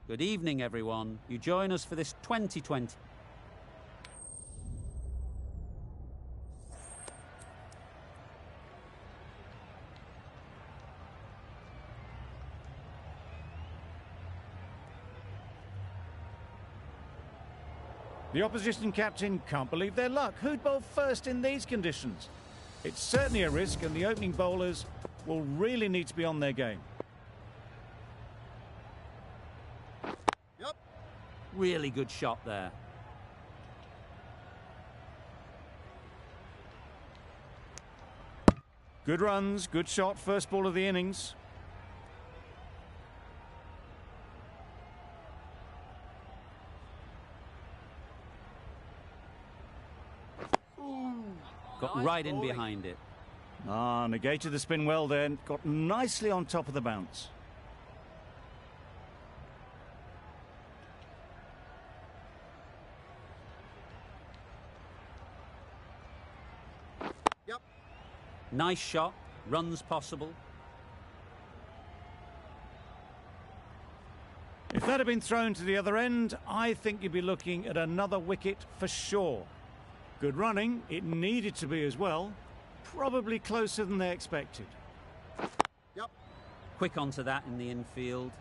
Good evening, everyone. You join us for this 2020. The opposition captain can't believe their luck. Who'd bowl first in these conditions? It's certainly a risk, and the opening bowlers will really need to be on their game. Yep. Really good shot there. Good runs, good shot, first ball of the innings. Got right in behind it. Negated the spin well then. Got nicely on top of the bounce. Yep. Nice shot. Runs possible. If that had been thrown to the other end, I think you'd be looking at another wicket for sure. Good running, it needed to be as well. Probably closer than they expected. Yep. Quick onto that in the infield.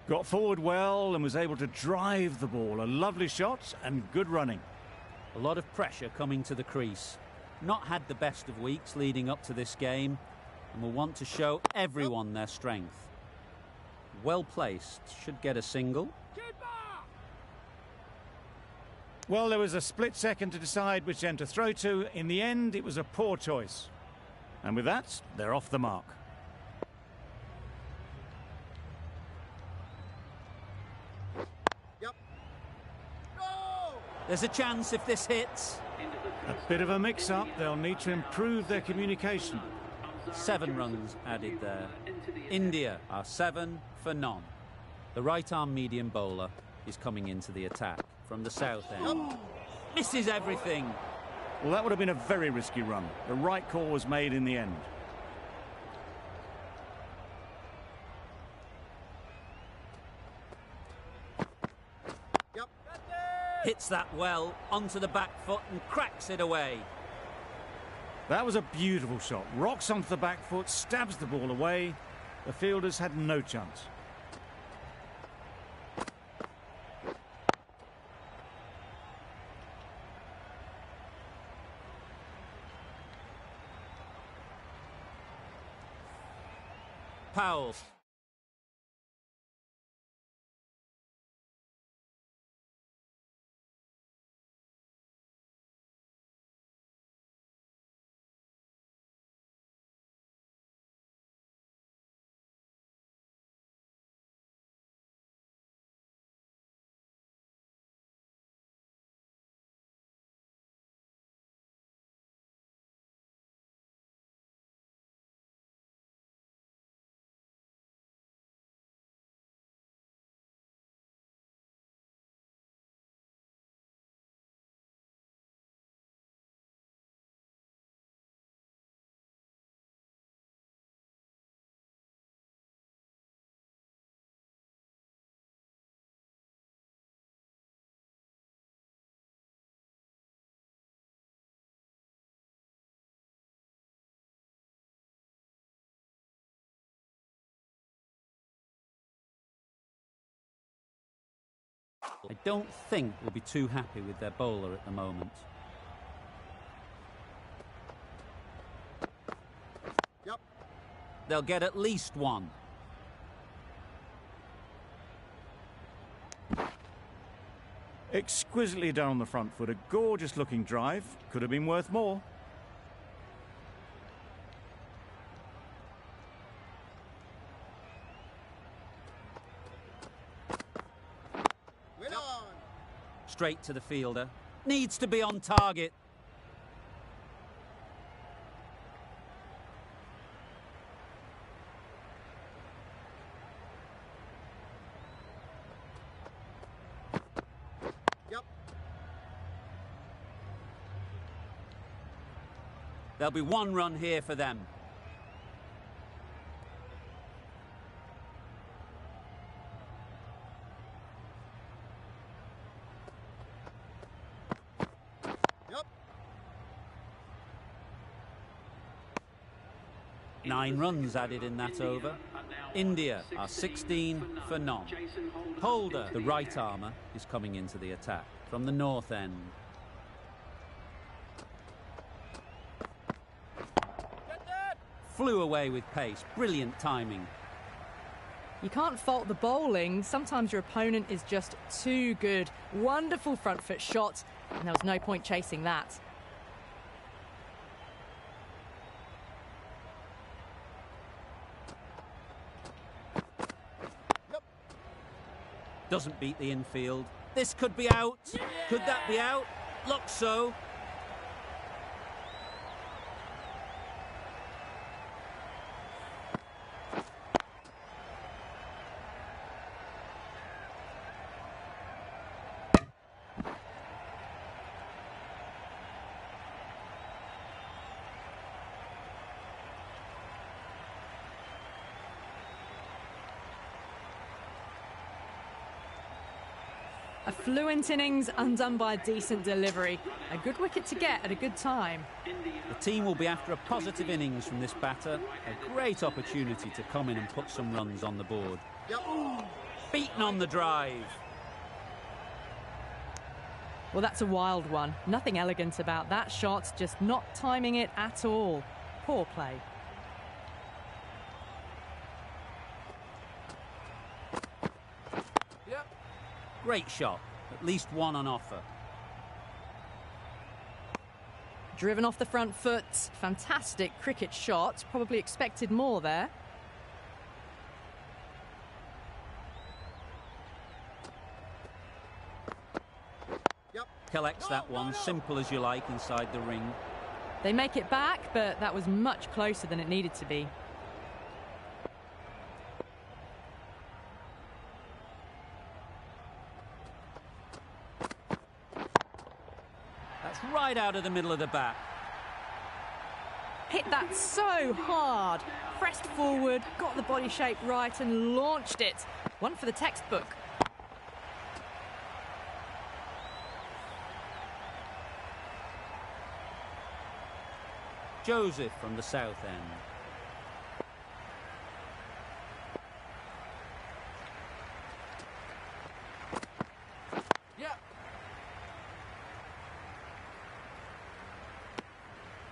Got forward well and was able to drive the ball. A lovely shot and good running. A lot of pressure coming to the crease. Not had the best of weeks leading up to this game and will want to show everyone their strength. Well placed, should get a single. Well, there was a split second to decide which end to throw to. In the end, it was a poor choice. And with that, they're off the mark. Yep. Go! There's a chance if this hits. A bit of a mix-up. They'll need to improve their communication. 7 runs added there. India are 7 for none. The right-arm medium bowler is coming into the attack from the south end. Misses everything. Well, that would have been a very risky run. The right call was made in the end. Yep. Hits that well onto the back foot and cracks it away. That was a beautiful shot. Rocks onto the back foot, stabs the ball away. The fielders had no chance. Powell. I don't think we'll be too happy with their bowler at the moment. Yep. They'll get at least 1. Exquisitely done on the front foot. A gorgeous looking drive. Could have been worth more. Straight to the fielder. Needs to be on target. Yep. There'll be 1 run here for them. 9 runs added in that over. India are 16 for none. Holder, the right armour, is coming into the attack from the north end. Flew away with pace. Brilliant timing. You can't fault the bowling. Sometimes your opponent is just too good. Wonderful front foot shot, and there was no point chasing that. Doesn't beat the infield. This could be out. Could that be out? Looks so. A fluent innings undone by a decent delivery. A good wicket to get at a good time. The team will be after a positive innings from this batter. A great opportunity to come in and put some runs on the board. Beaten on the drive. Well, that's a wild one. Nothing elegant about that shot, just not timing it at all. Poor play. Great shot. At least one on offer. Driven off the front foot. Fantastic cricket shot. Probably expected more there. Collects that one, simple as you like, inside the ring. They make it back, but that was much closer than it needed to be. That's right out of the middle of the bat. Hit that so hard. Pressed forward, got the body shape right and launched it. One for the textbook. Joseph from the south end.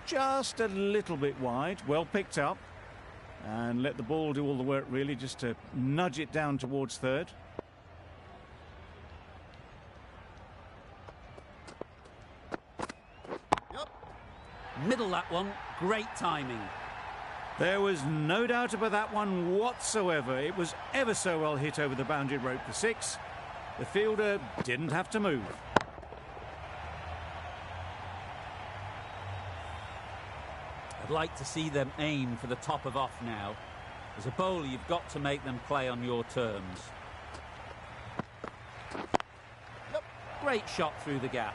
Just a little bit wide, well picked up. And let the ball do all the work really, just to nudge it down towards third. Middle that one, great timing. There was no doubt about that one whatsoever. It was ever so well hit over the boundary rope for 6. The fielder didn't have to move. I'd like to see them aim for the top of off now. As a bowler, you've got to make them play on your terms. Great shot through the gap.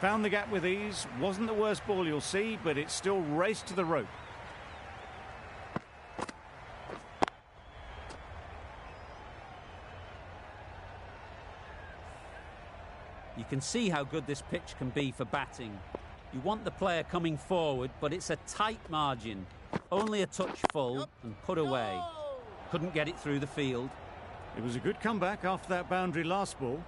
Found the gap with ease. Wasn't the worst ball you'll see, but it still raced to the rope. You can see how good this pitch can be for batting. You want the player coming forward, but it's a tight margin. Only a touch full and put away. Couldn't get it through the field. It was a good comeback after that boundary last ball.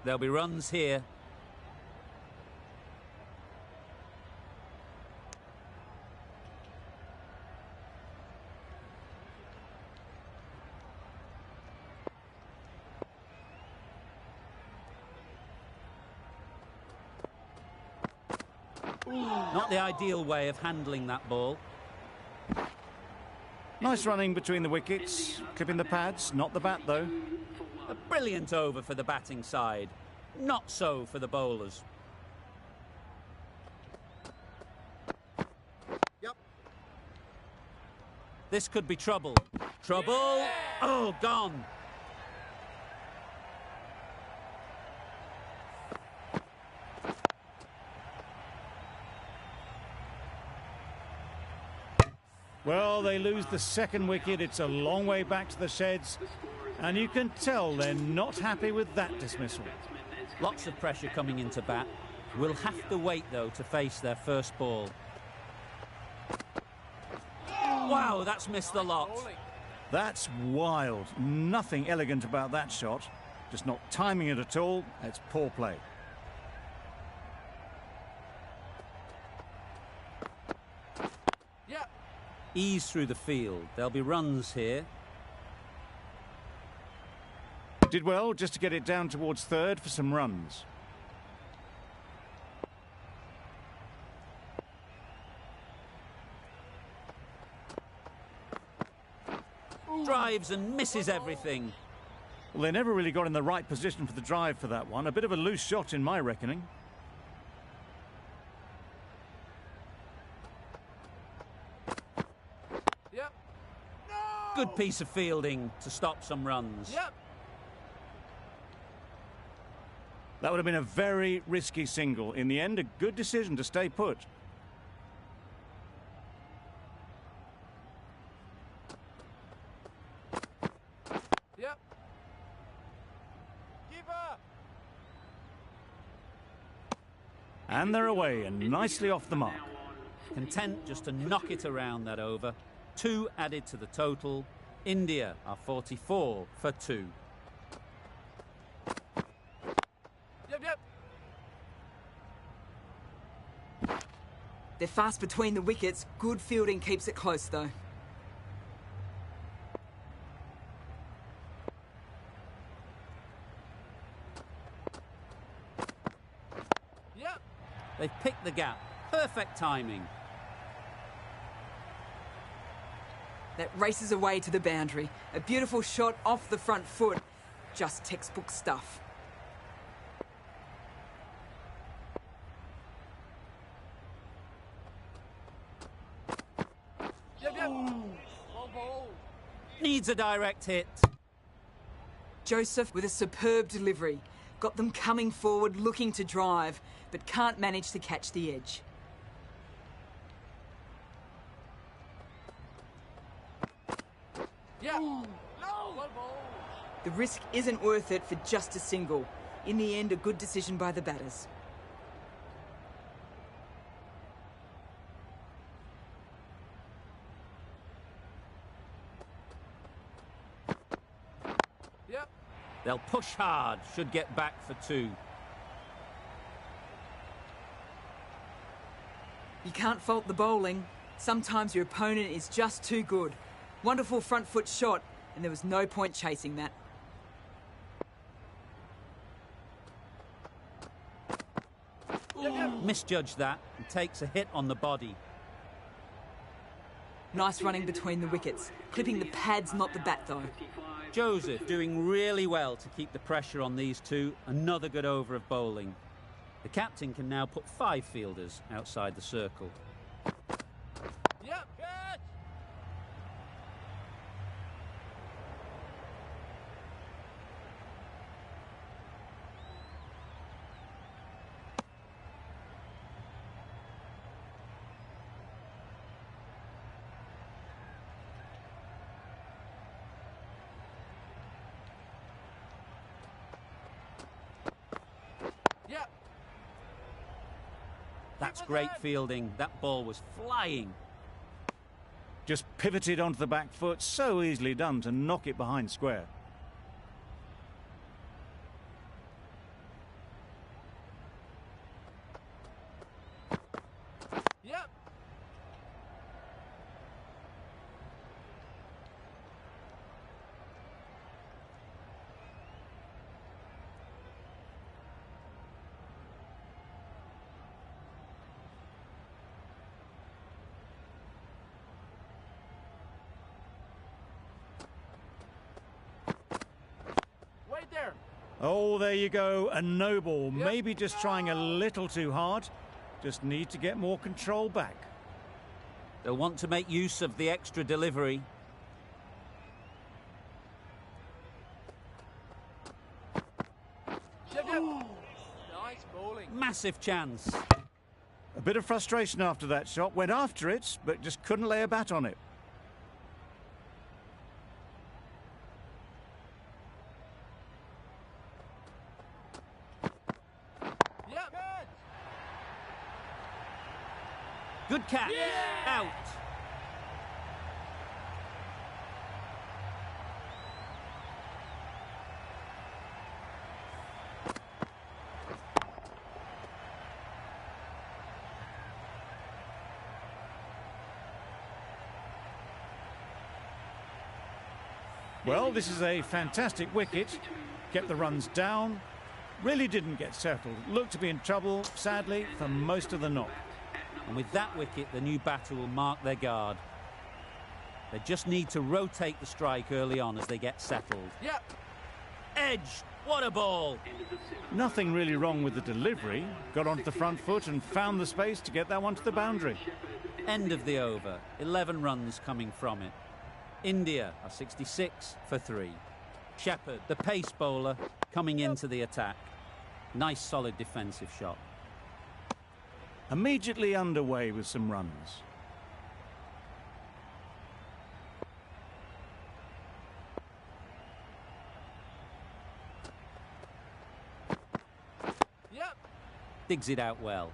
There'll be runs here. Not the ideal way of handling that ball. Nice running between the wickets, clipping the pads, not the bat though. A brilliant over for the batting side. Not so for the bowlers. This could be trouble. Trouble! Oh, gone. Well, they lose the second wicket. It's a long way back to the sheds. And you can tell they're not happy with that dismissal. Lots of pressure coming into bat. Will have to wait, though, to face their first ball. Wow, that's missed the lot. That's wild. Nothing elegant about that shot. Just not timing it at all. It's poor play. Ease through the field. There'll be runs here. Did well just to get it down towards third for some runs. Drives and misses everything. Well, they never really got in the right position for the drive for that one. A bit of a loose shot in my reckoning. Good piece of fielding to stop some runs. That would have been a very risky single. In the end, a good decision to stay put. And they're away and nicely off the mark. Content just to knock it around that over. 2 added to the total. India are 44 for 2. They're fast between the wickets. Good fielding keeps it close, though. They've picked the gap. Perfect timing. That races away to the boundary. A beautiful shot off the front foot. Just textbook stuff. Needs a direct hit. Joseph with a superb delivery. Got them coming forward, looking to drive, but can't manage to catch the edge. The risk isn't worth it for just a single. In the end, a good decision by the batters. They'll push hard, should get back for 2. You can't fault the bowling. Sometimes your opponent is just too good. Wonderful front foot shot, and there was no point chasing that. Misjudged that and takes a hit on the body. Nice running between the wickets. Clipping the pads, not the bat, though. Joseph doing really well to keep the pressure on these 2. Another good over of bowling. The captain can now put 5 fielders outside the circle. That's great fielding. That ball was flying. Just pivoted onto the back foot. So easily done to knock it behind square. Oh, there you go, a no ball. Maybe just trying a little too hard. Just need to get more control back. They'll want to make use of the extra delivery. Nice bowling. Massive chance. A bit of frustration after that shot. Went after it, but just couldn't lay a bat on it. Well, this is a fantastic wicket. Kept the runs down. Really didn't get settled. Looked to be in trouble, sadly, for most of the knock. And with that wicket, the new batter will mark their guard. They just need to rotate the strike early on as they get settled. Yep. Edge! What a ball! Nothing really wrong with the delivery. Got onto the front foot and found the space to get that one to the boundary. End of the over. 11 runs coming from it. India are 66 for 3. Shepherd, the pace bowler, coming into the attack. Nice solid defensive shot. Immediately underway with some runs. Yep. Digs it out well.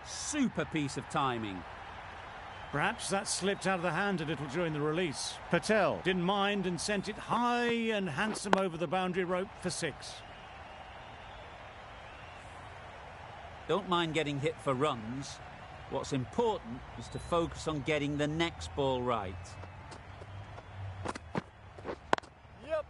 Super piece of timing. Perhaps that slipped out of the hand a little during the release. Patel didn't mind and sent it high and handsome over the boundary rope for 6. Don't mind getting hit for runs. What's important is to focus on getting the next ball right. Yep.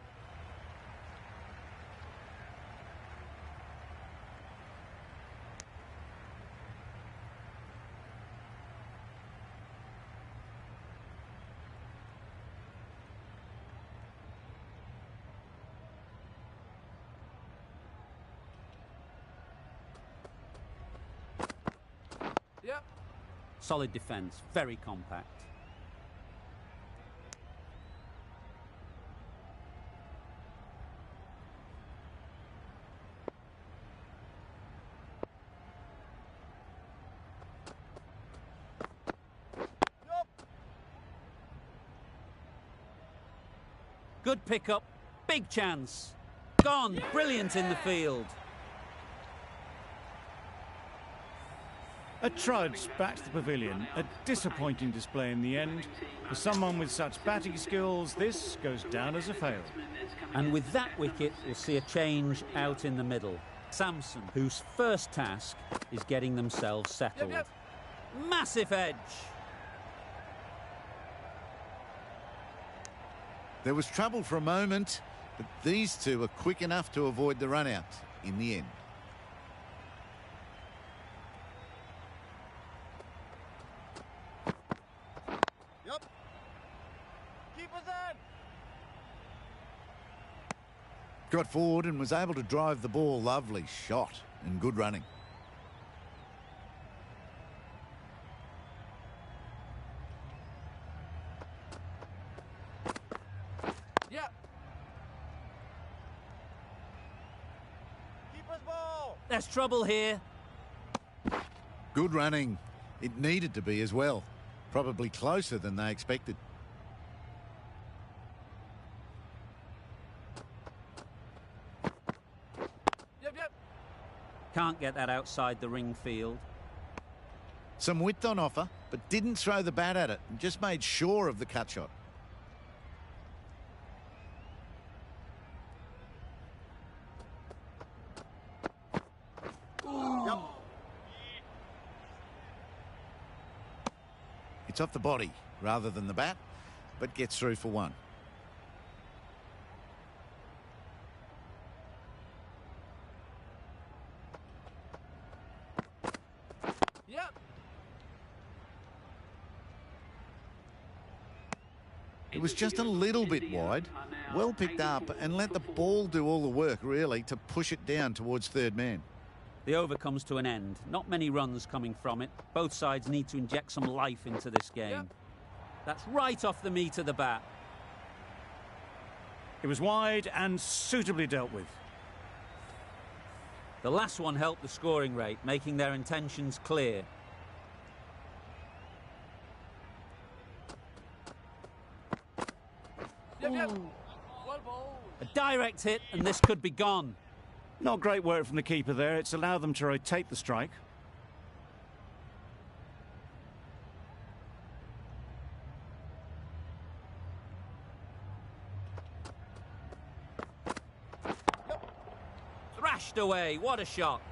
Yep. Solid defence, very compact. Good pickup, big chance. Gone, brilliant in the field. A trudge back to the pavilion. A disappointing display in the end. For someone with such batting skills, this goes down as a fail. And with that wicket, we'll see a change out in the middle. Samson, whose first task is getting themselves settled. Yep. Massive edge. There was trouble for a moment, but these two are quick enough to avoid the run-out in the end. Yep. Keeper's in. Got forward and was able to drive the ball. Lovely shot and good running. Yep. Keeper's ball. There's trouble here. Good running. It needed to be as well. Probably closer than they expected. Yep. Can't get that outside the ring field. Some width on offer, but didn't throw the bat at it and just made sure of the cut shot. It's off the body rather than the bat, but gets through for 1. Yep. It was just a little bit wide. Well picked up and let the ball do all the work, really, to push it down towards third man. The over comes to an end. Not many runs coming from it. Both sides need to inject some life into this game. Yep. That's right off the meat of the bat. It was wide and suitably dealt with. The last one helped the scoring rate, making their intentions clear. Yep. Well bowled. A direct hit, and this could be gone. Not great work from the keeper there. It's allowed them to rotate the strike. Pushed away. What a shot.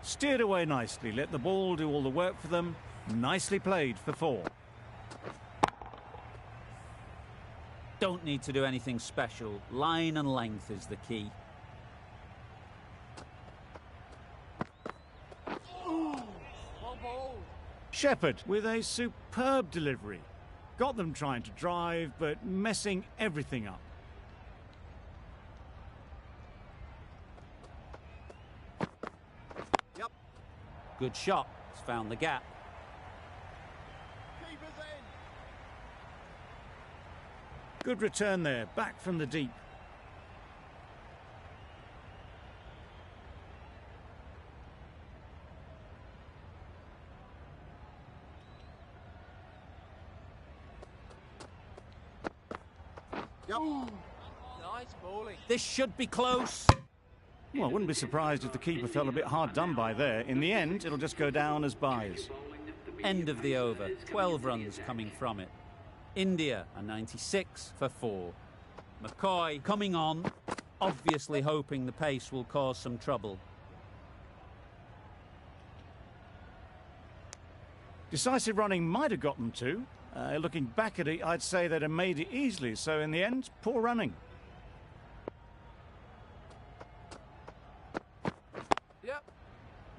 Steered away nicely, let the ball do all the work for them. Nicely played for 4. Don't need to do anything special. Line and length is the key. Well bowled. Shepherd with a superb delivery. Got them trying to drive, but messing everything up. Yep. Good shot. It's found the gap. Keeper's in. Good return there, back from the deep. Yep. Nice bowling. This should be close. Well, I wouldn't be surprised if the keeper felt a bit hard done by there. In the end, it'll just go down as byes. End of the over. 12 runs coming from it. India are 96 for 4. McCoy coming on, obviously hoping the pace will cause some trouble. Decisive running might have got them to. Looking back at it, I'd say they'd have made it easily. So in the end, poor running. Yep.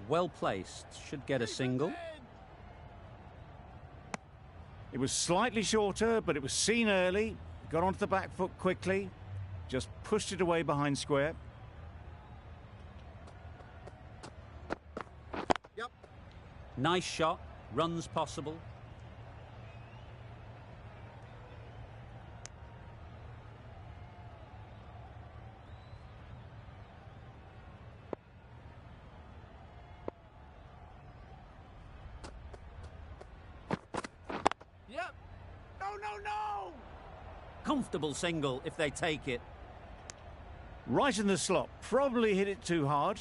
Well placed. Should get a single. It was slightly shorter, but it was seen early. Got onto the back foot quickly. Just pushed it away behind square. Yep. Nice shot. Runs possible. Yep. No, no, no. Comfortable single if they take it. Right in the slot. Probably hit it too hard.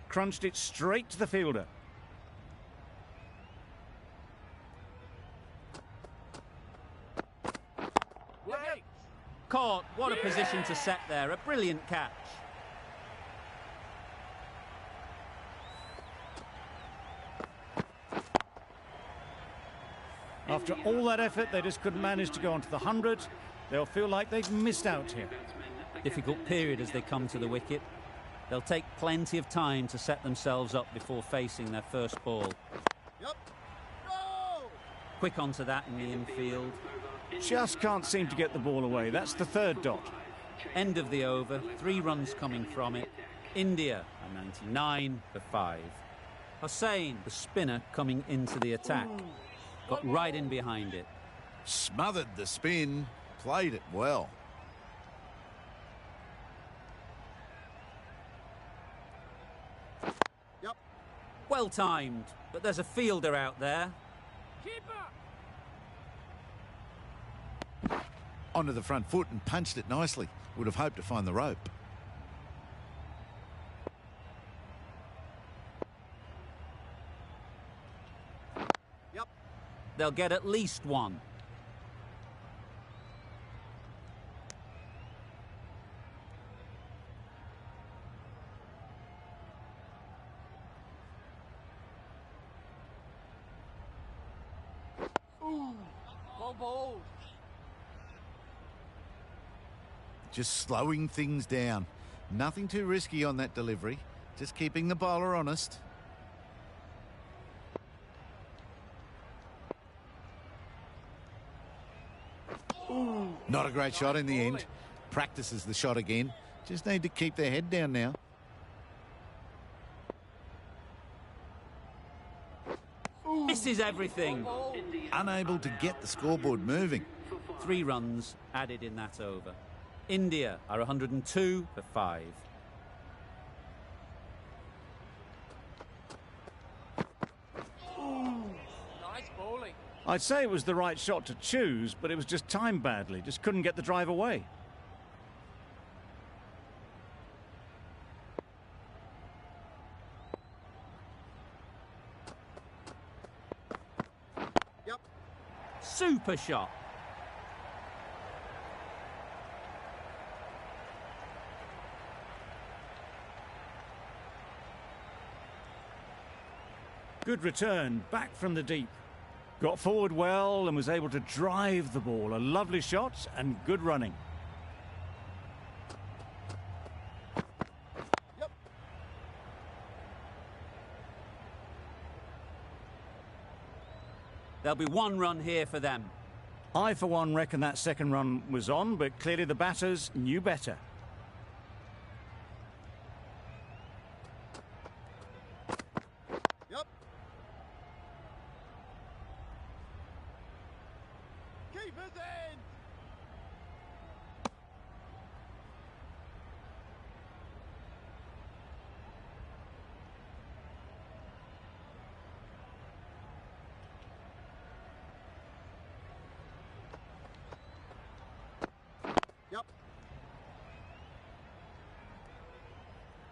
Crunched it straight to the fielder. Yep. Caught. What a position to set there. A brilliant catch. After all that effort, they just couldn't manage to go onto the 100. They'll feel like they've missed out here. Difficult period as they come to the wicket. They'll take plenty of time to set themselves up before facing their first ball. Yep. Go. Quick onto that in the infield. Just can't seem to get the ball away. That's the 3rd dot. End of the over. 3 runs coming from it. India are 99 for 5. Hussain, the spinner, coming into the attack. Got right in behind it. Smothered the spin, played it well. Yep. Well timed, but there's a fielder out there. Keeper. Onto the front foot and punched it nicely. Would have hoped to find the rope. Yep. They'll get at least 1. Well bowled. Just slowing things down. Nothing too risky on that delivery. Just keeping the bowler honest. Not a great shot in the end. Practices the shot again. Just need to keep their head down now. Misses everything. Unable to get the scoreboard moving. 3 runs added in that over. India are 102 for 5. Nice bowling. I'd say it was the right shot to choose, but it was just timed badly. Just couldn't get the drive away. Yep. Super shot. Good return, back from the deep. Got forward well and was able to drive the ball. A lovely shot and good running. Yep. There'll be one run here for them. I, for one, reckon that second run was on, but clearly the batters knew better. Yep. Keeper's in. Yep.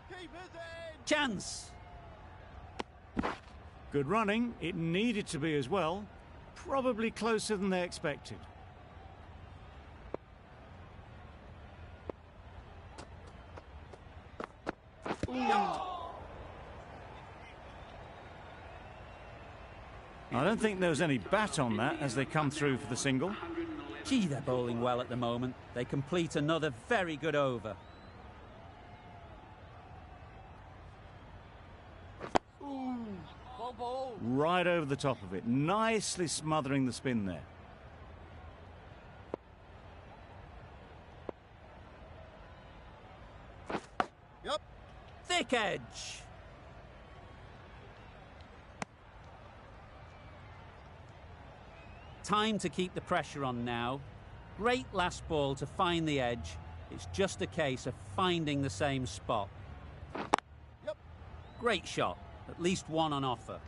Keeper's in. Chance! Good running. It needed to be as well. Probably closer than they expected. I don't think there was any bat on that as they come through for the single. Gee, they're bowling well at the moment. They complete another very good over. Well bowled. Right over the top of it. Nicely smothering the spin there. Yep. Thick edge! Time to keep the pressure on now. Great last ball to find the edge. It's just a case of finding the same spot. Yep. Great shot. At least one on offer.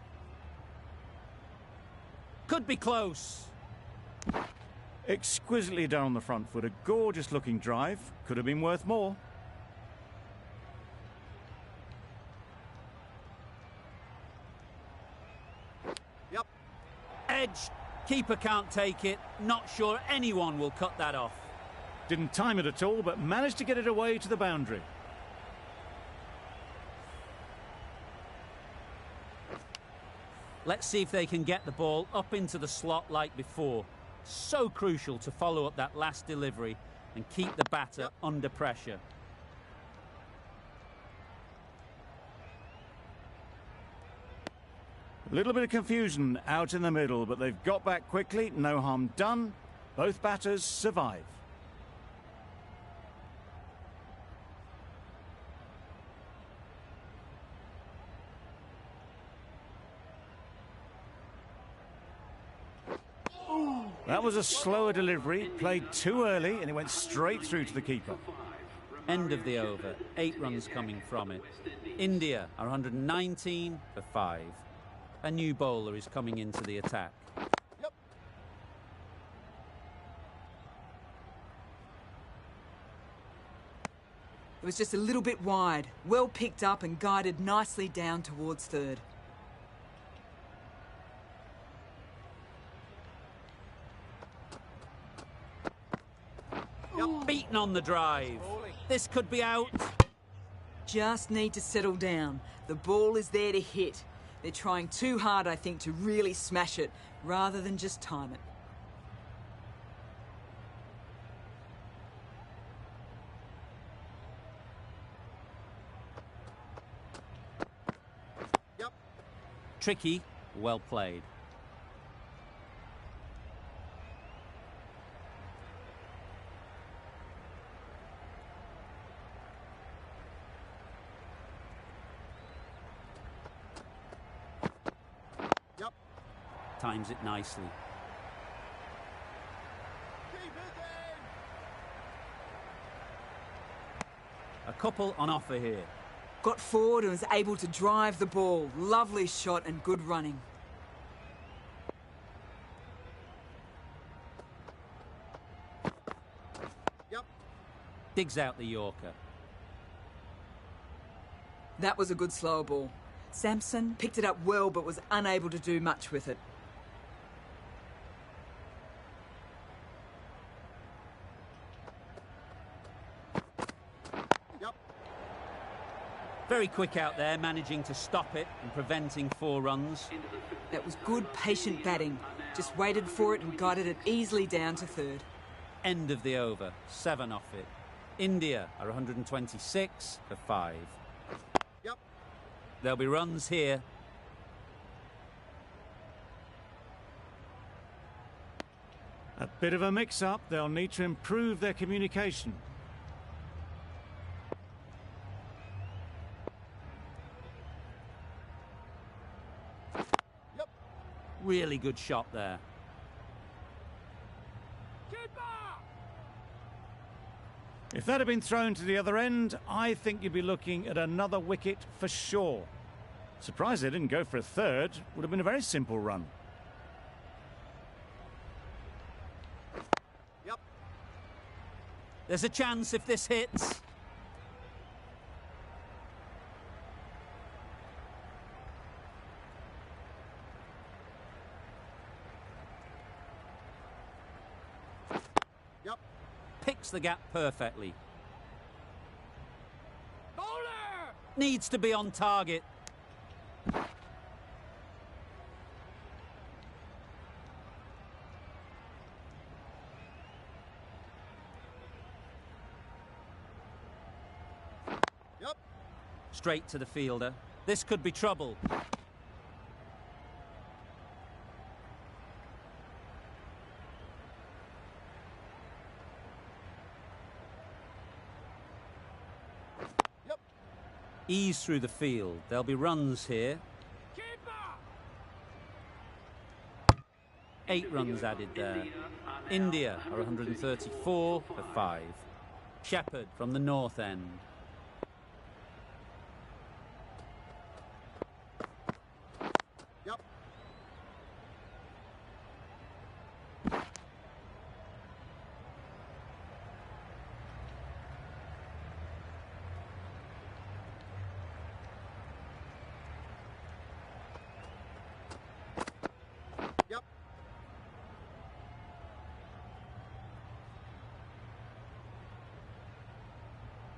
Could be close. Exquisitely done on the front foot. A gorgeous looking drive. Could have been worth more. Yep. Edge. Keeper can't take it. Not sure anyone will cut that off. Didn't time it at all, but managed to get it away to the boundary. Let's see if they can get the ball up into the slot like before. So crucial to follow up that last delivery and keep the batter under pressure. A little bit of confusion out in the middle, but they've got back quickly. No harm done. Both batters survive. That was a slower delivery, played too early, and it went straight through to the keeper. End of the over. 8 runs coming from it. India are 119 for 5. A new bowler is coming into the attack. Yep. It was just a little bit wide. Well picked up and guided nicely down towards third. Beaten on the drive. This could be out. Just need to settle down. The ball is there to hit. They're trying too hard, I think, to really smash it, rather than just time it. Yep. Tricky, well played. Yep. Times it nicely. Keeper's in. A couple on offer here. Got forward and was able to drive the ball. Lovely shot and good running. Yep. Digs out the Yorker. That was a good slower ball. Sampson picked it up well but was unable to do much with it. Yep. Very quick out there, managing to stop it and preventing 4 runs. That was good, patient batting. Just waited for it and guided it easily down to third. End of the over, 7 off it. India are 126 for 5. Yep. There'll be runs here. A bit of a mix-up. They'll need to improve their communication. Yep. Really good shot there. If that had been thrown to the other end, I think you'd be looking at another wicket for sure. Surprised they didn't go for a third. Would have been a very simple run. Yep. There's a chance if this hits. Yep. Picks the gap perfectly. Bowler! Needs to be on target. Yep. Straight to the fielder. This could be trouble. Yep. Ease through the field. There'll be runs here. 8 runs added there. India are 134 for 5. Shepherd from the north end. Yep. Yep.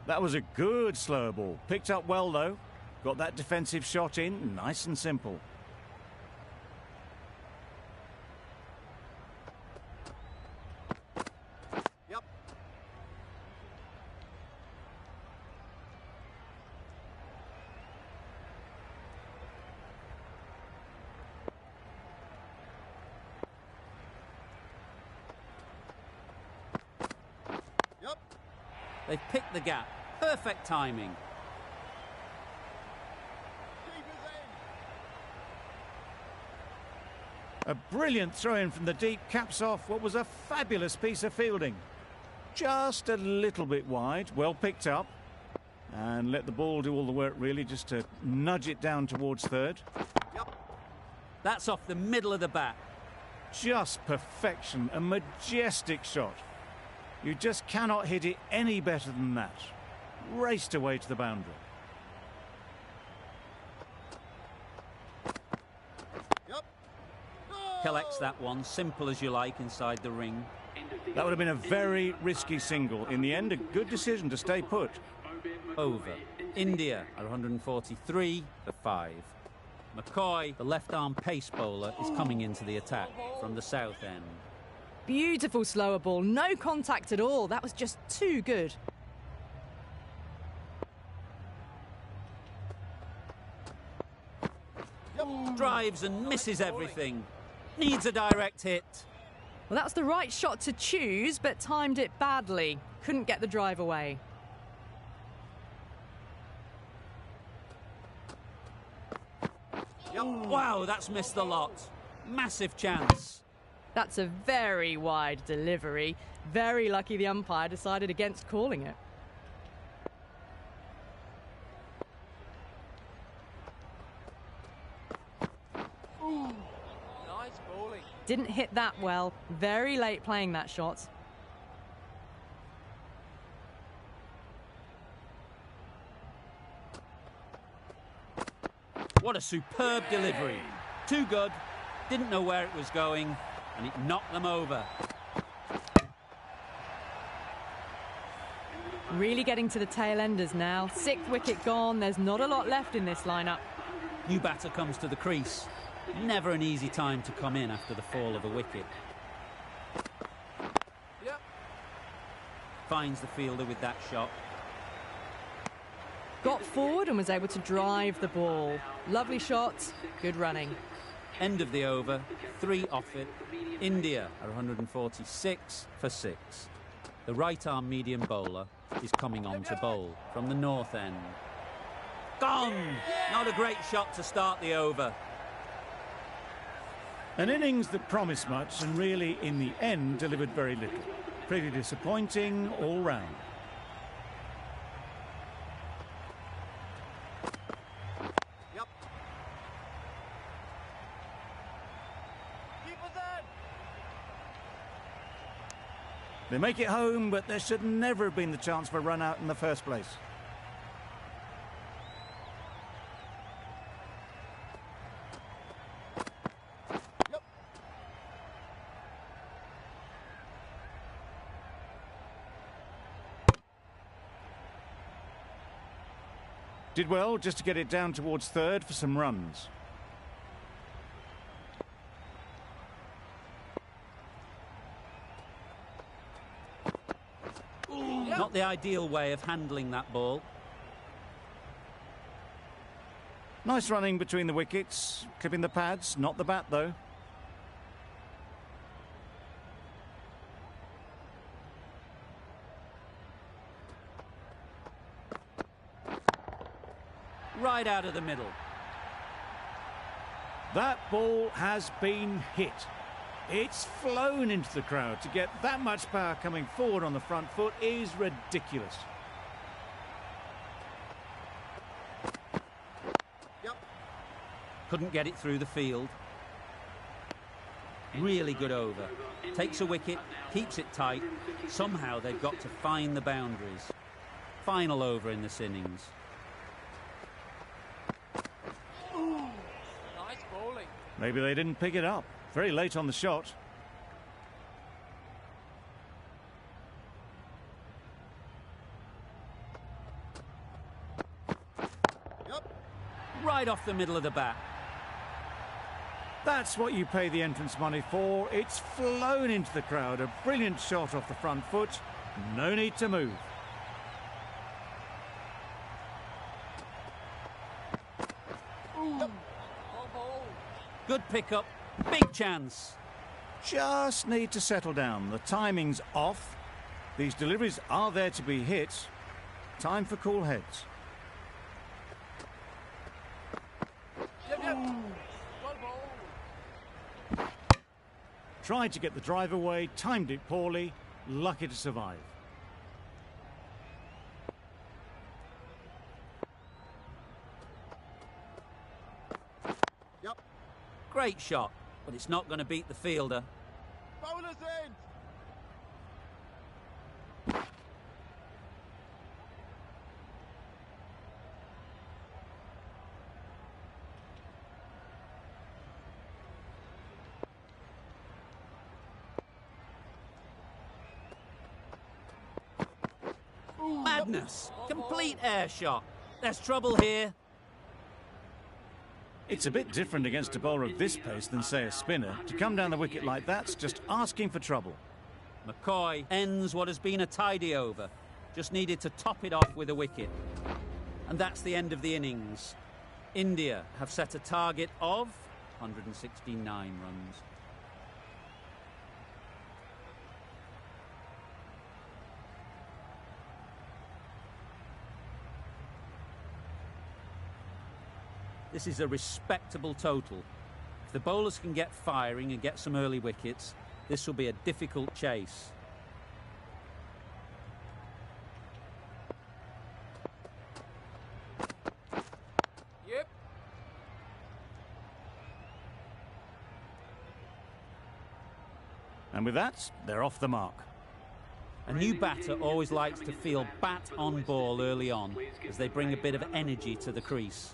That was a good slower ball. Picked up well, though. Got that defensive shot in, nice and simple. Yep. Yep. They've picked the gap. Perfect timing. Keeper's in. A brilliant throw-in from the deep caps off what was a fabulous piece of fielding. Just a little bit wide, well picked up. And let the ball do all the work, really, just to nudge it down towards third. Yep. That's off the middle of the bat. Just perfection, a majestic shot. You just cannot hit it any better than that. Raced away to the boundary. Yep. Collects that one, simple as you like, inside the ring. That would have been a very risky single. In the end, a good decision to stay put. Over. India are 143 for 5. McCoy, the left-arm pace bowler, is coming into the attack from the south end. Beautiful slower ball, no contact at all. That was just too good. Drives and misses everything. Needs a direct hit. Well, that was the right shot to choose, but timed it badly. Couldn't get the drive away. Yep. Wow, that's missed the lot. Massive chance. That's a very wide delivery. Very lucky the umpire decided against calling it. Nice bowling. Didn't hit that well. Very late playing that shot. What a superb delivery. Too good. Didn't know where it was going, and it knocked them over. Really getting to the tail enders now. 6th wicket gone. There's not a lot left in this lineup. New batter comes to the crease. Never an easy time to come in after the fall of a wicket. Yep. Finds the fielder with that shot. Got forward and was able to drive the ball. Lovely shots, good running. End of the over, 3 off it. India are 146 for 6. The right-arm medium bowler is coming on to bowl from the north end. Gone! Not a great shot to start the over. An innings that promised much and really, in the end, delivered very little. Pretty disappointing all round. Yep. Keep us in. They make it home, but there should never have been the chance for a run out in the first place. Yep. Did well just to get it down towards third for some runs. Not the ideal way of handling that ball. Nice running between the wickets, clipping the pads, not the bat though. Right out of the middle. That ball has been hit. It's flown into the crowd. To get that much power coming forward on the front foot is ridiculous. Yep. Couldn't get it through the field. Really good over. Takes a wicket, keeps it tight. Somehow they've got to find the boundaries. Final over in this innings. Nice bowling. Maybe they didn't pick it up. Very late on the shot. Yep. Right off the middle of the bat. That's what you pay the entrance money for. It's flown into the crowd. A brilliant shot off the front foot. No need to move. Yep. All ball. Good pickup. Big chance. Just need to settle down. The timing's off. These deliveries are there to be hit. Time for cool heads. Yep, yep. Well bowled. Tried to get the drive away, timed it poorly, lucky to survive. Yep. Great shot, but it's not going to beat the fielder. Bowlers in. Madness. Complete air shot. There's trouble here. It's a bit different against a bowler of this pace than, say, a spinner. To come down the wicket like that's just asking for trouble. McCoy ends what has been a tidy over. Just needed to top it off with a wicket. And that's the end of the innings. India have set a target of 169 runs. This is a respectable total. If the bowlers can get firing and get some early wickets, this will be a difficult chase. Yep. And with that, they're off the mark. A new batter always likes to feel bat on ball early on as they bring a bit of energy to the crease.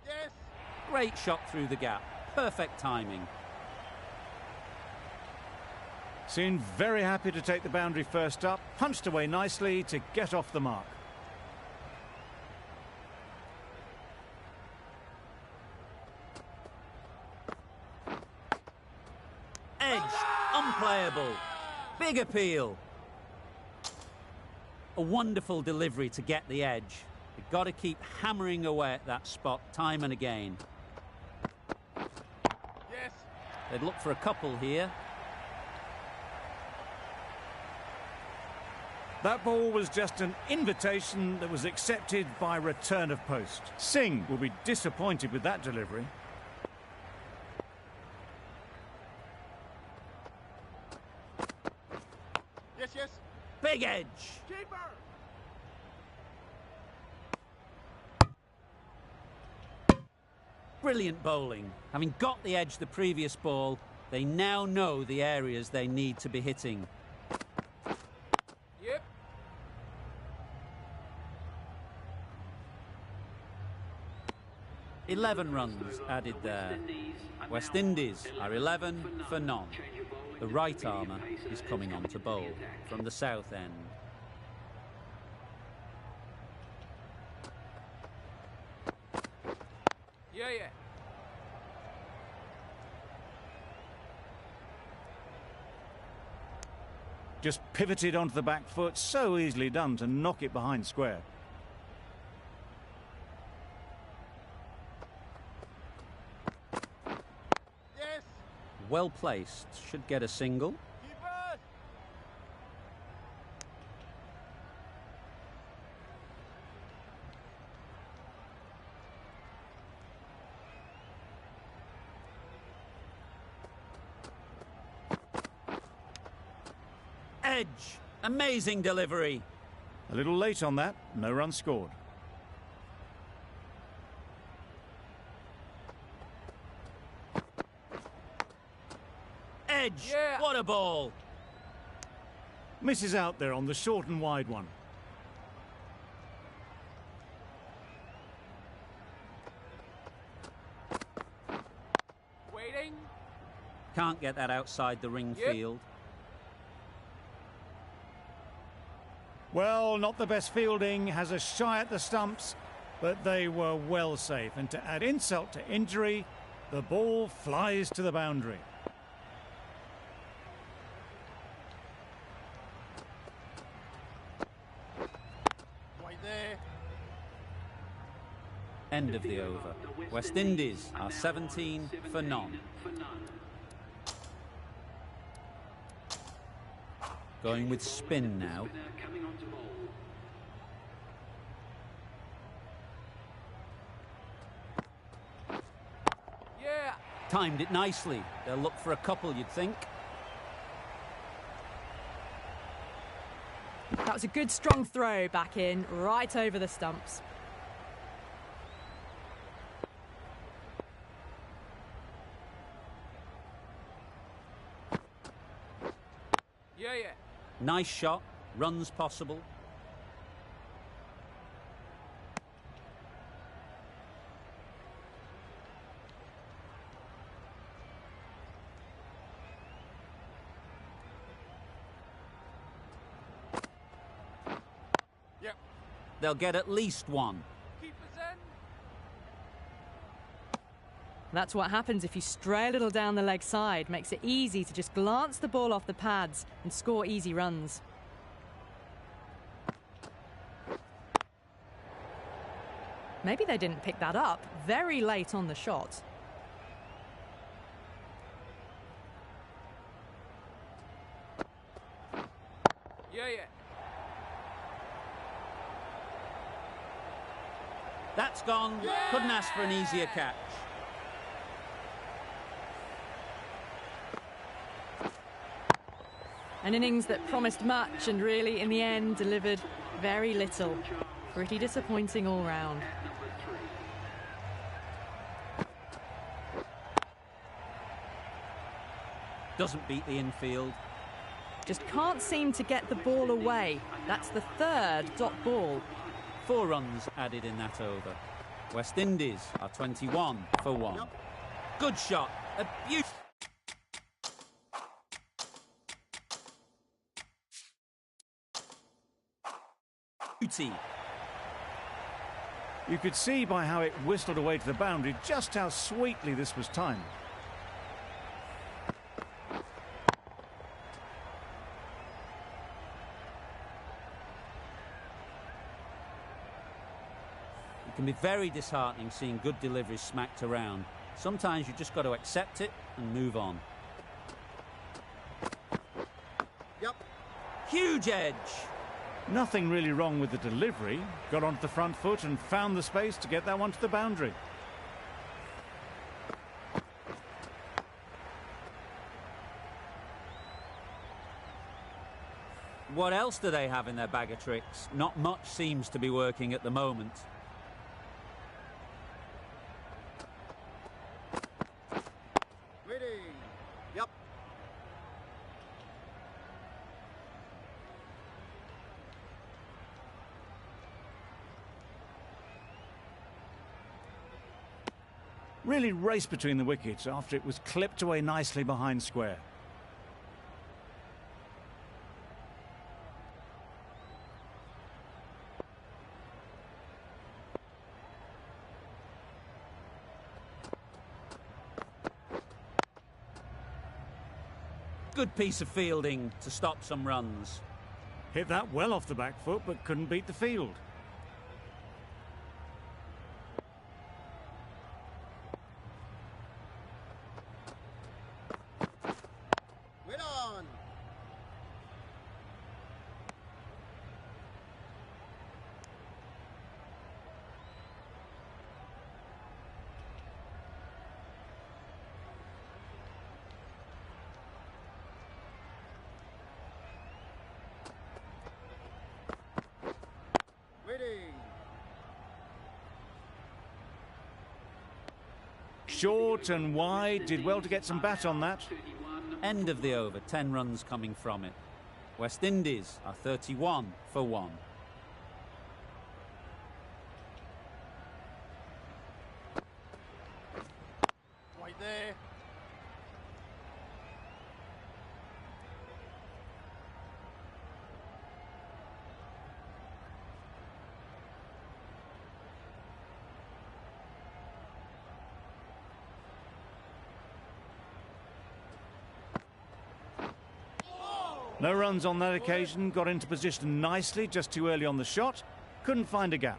Yes. Great shot through the gap. Perfect timing. Seemed very happy to take the boundary first up, punched away nicely to get off the mark. Edge, unplayable. Big appeal. A wonderful delivery to get the edge. You've got to keep hammering away at that spot time and again. Yes. They'd look for a couple here. That ball was just an invitation that was accepted by return of post. Singh will be disappointed with that delivery. Yes, yes. Big edge. Keeper. Brilliant bowling. Having got the edge the previous ball, they now know the areas they need to be hitting. Yep. "11 runs added there. West Indies are 11 for none. The right armour is coming on to bowl from the south end. Yeah, yeah. Just pivoted onto the back foot, so easily done to knock it behind square. Yes. Well placed, should get a single. Keeper. Edge, amazing delivery. A little late on that, no run scored. Edge, Yeah. what a ball. Misses out there on the short and wide one. Waiting. Can't get that outside the ring Yep. field. Well, not the best fielding, has a shy at the stumps, but they were well safe. And to add insult to injury, the ball flies to the boundary. Wait there. End of the over. West Indies are 17 for none. Going with spin now. Yeah. Timed it nicely. They'll look for a couple, you'd think. That was a good strong throw back in, right over the stumps. Yeah, yeah. Nice shot. Runs possible. Yep. They'll get at least one. Keeper's in. That's what happens if you stray a little down the leg side. Makes it easy to just glance the ball off the pads and score easy runs. Maybe they didn't pick that up very late on the shot. Yeah, yeah. That's gone. Couldn't ask for an easier catch. An innings that promised much and really, in the end, delivered very little. Pretty disappointing all round. Doesn't beat the infield. Just can't seem to get the ball away. That's the third dot ball. 4 runs added in that over. West Indies are 21 for 1. Good shot. A beautiful. Beauty. You could see by how it whistled away to the boundary just how sweetly this was timed. It can be very disheartening seeing good deliveries smacked around. Sometimes you just got to accept it and move on. Yep. Huge edge. Nothing really wrong with the delivery. Got onto the front foot and found the space to get that one to the boundary. What else do they have in their bag of tricks? Not much seems to be working at the moment. Ready. Yep. Really raced between the wickets after it was clipped away nicely behind square. Good piece of fielding to stop some runs. Hit that well off the back foot but couldn't beat the field. Wait on. Ready. Short and wide, did well to get some bat on that. End of the over, 10 runs coming from it. West Indies are 31 for 1. Wait there. No runs on that occasion, got into position nicely, just too early on the shot. Couldn't find a gap.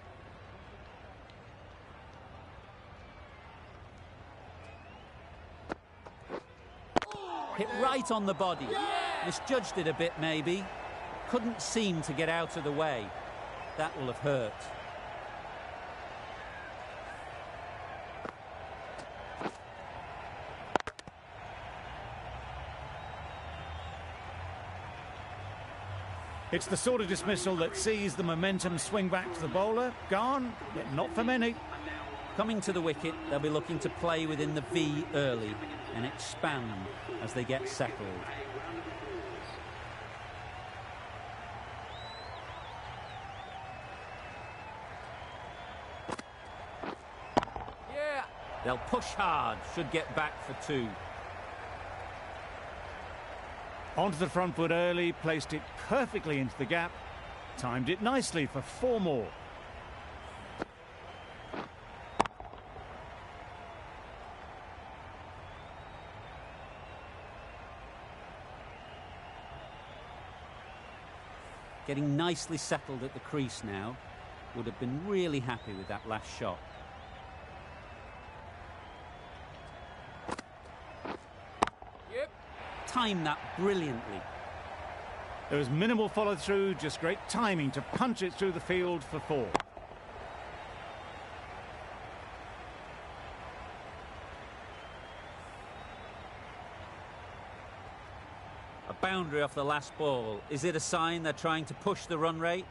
Hit right on the body. Misjudged it a bit maybe. Couldn't seem to get out of the way. That will have hurt. It's the sort of dismissal that sees the momentum swing back to the bowler. Gone, but not for many. Coming to the wicket, they'll be looking to play within the V early and expand as they get settled. Yeah. They'll push hard, should get back for 2. Onto the front foot early, placed it perfectly into the gap. Timed it nicely for 4 more. Getting nicely settled at the crease now. Would have been really happy with that last shot. Yep. Timed that brilliantly. There was minimal follow through, just great timing to punch it through the field for 4. A boundary off the last ball. Is it a sign they're trying to push the run rate?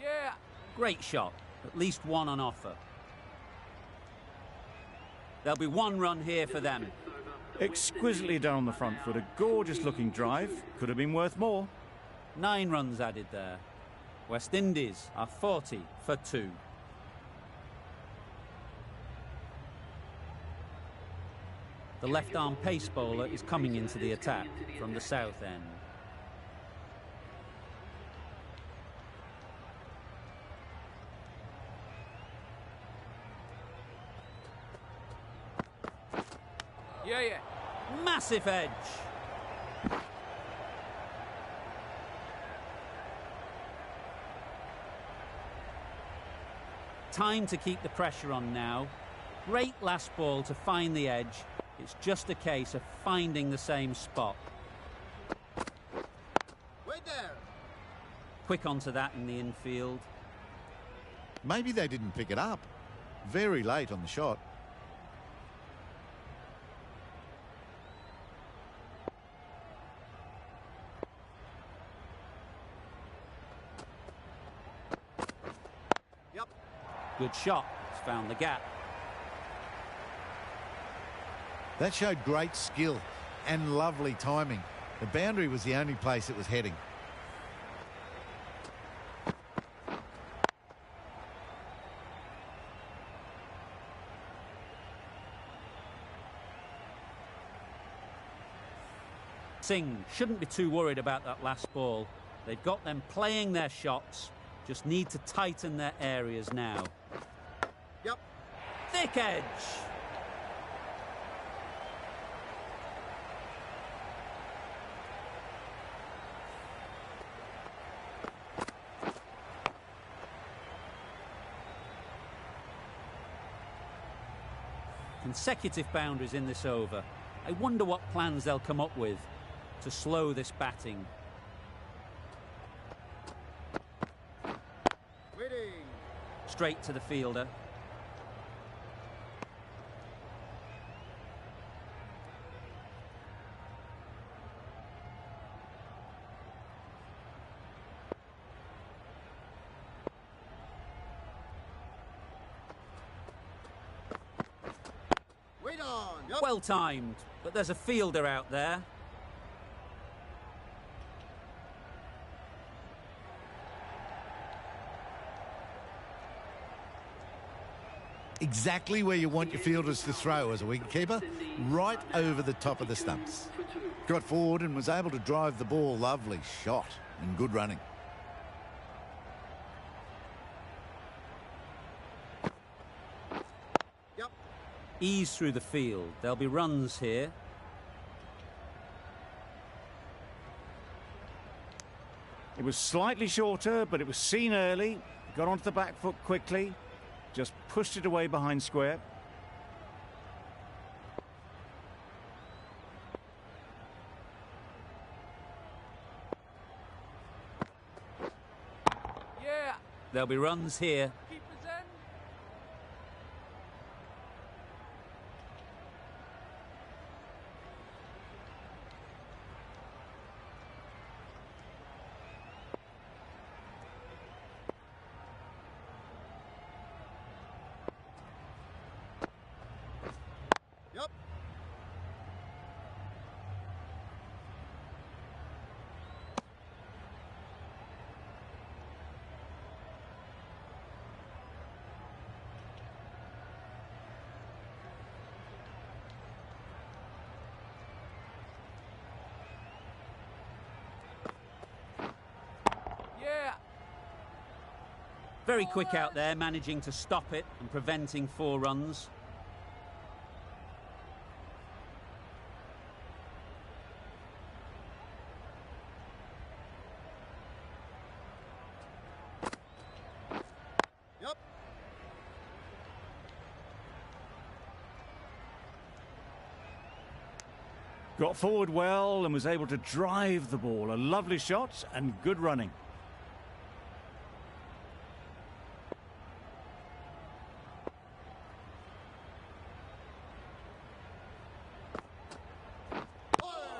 Yeah. Great shot. At least 1 on offer. There'll be 1 run here for them. Exquisitely down the front foot, a gorgeous looking drive. Could have been worth more. 9 runs added there. West Indies are 40 for 2. The left-arm pace bowler is coming into the attack from the south end. Yeah. Massive edge. Time to keep the pressure on now. Great last ball to find the edge. It's just a case of finding the same spot. Wait there. Quick onto that in the infield. Maybe they didn't pick it up. Very late on the shot. Yep. Good shot. It's found the gap. That showed great skill and lovely timing. The boundary was the only place it was heading. Singh shouldn't be too worried about that last ball. They've got them playing their shots. Just need to tighten their areas now. Yep. Thick edge. Consecutive boundaries in this over. I wonder what plans they'll come up with to slow this batting. Waiting. Straight to the fielder. Wait on. Yep. Well timed, but there's a fielder out there. Exactly where you want your fielders to throw as a wicketkeeper, right over the top of the stumps. Got forward and was able to drive the ball. Lovely shot and good running. Yep. Ease through the field. There'll be runs here. It was slightly shorter, but it was seen early. Got onto the back foot quickly. Just pushed it away behind square. Yeah. There'll be runs here. Keep us in. Yep. Yeah. Very quick out there, managing to stop it and preventing 4 runs. Yep. Got forward well and was able to drive the ball. A lovely shot and good running.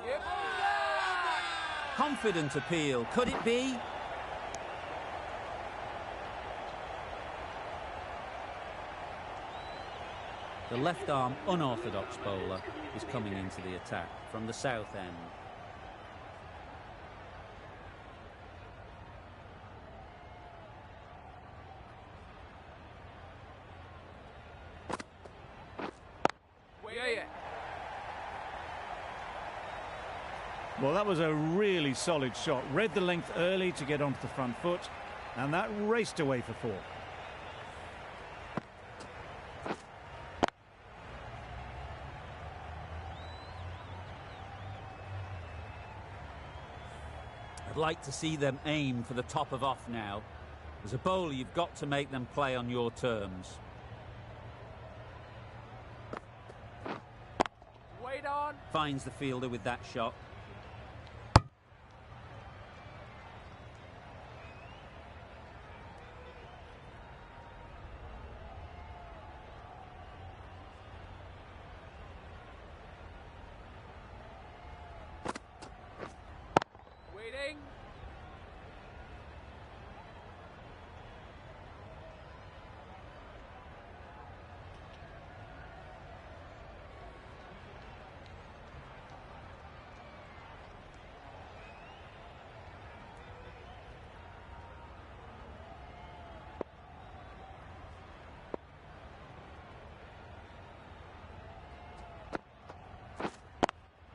Yep. Confident appeal. Could it be? The left-arm unorthodox bowler is coming into the attack from the south end. Yeah. Well, that was a really solid shot. Read the length early to get onto the front foot, and that raced away for 4. I'd like to see them aim for the top of off now. As a bowler, you've got to make them play on your terms. Wait on. Finds the fielder with that shot. Waiting.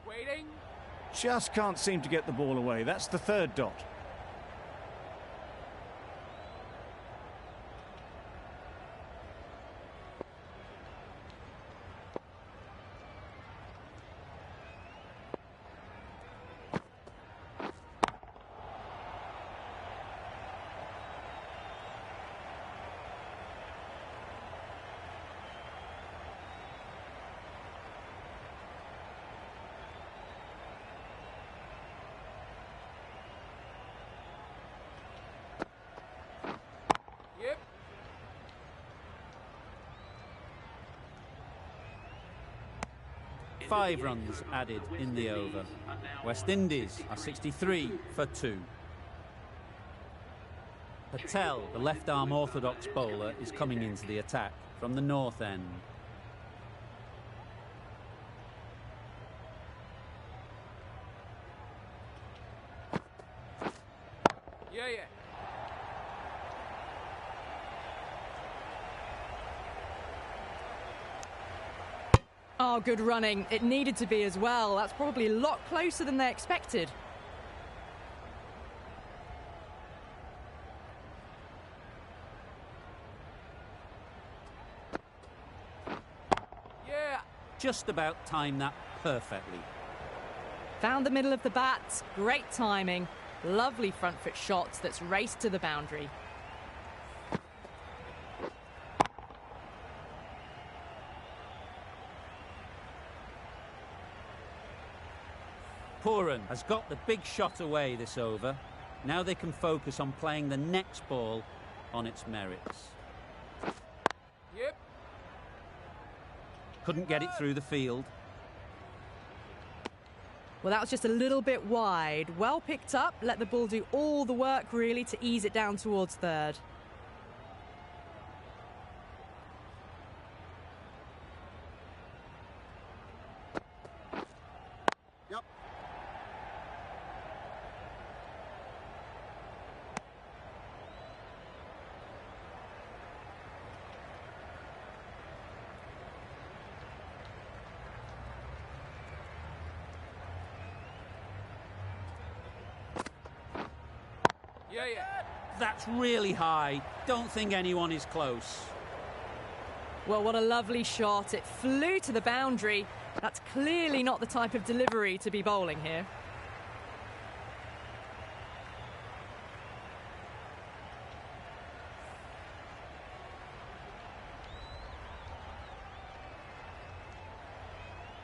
'Waiting. Just can't seem to get the ball away. That's the 3rd dot. Yep. 5 runs added in the over. West Indies are 63 for 2. Patel, the left-arm orthodox bowler, is coming into the attack from the north end. Yeah, yeah. Oh, good running. It needed to be as well. That's probably a lot closer than they expected. Yeah. Just about timed that perfectly. Found the middle of the bat. Great timing. Lovely front foot shots that's raced to the boundary. Pooran has got the big shot away this over. Now they can focus on playing the next ball on its merits. Yep. Couldn't get it through the field. Well, that was just a little bit wide. Well picked up. Let the ball do all the work, really, to ease it down towards 3rd. Yep. Yeah, yeah. That's really high. Don't think anyone is close. Well, what a lovely shot. It flew to the boundary. That's clearly not the type of delivery to be bowling here.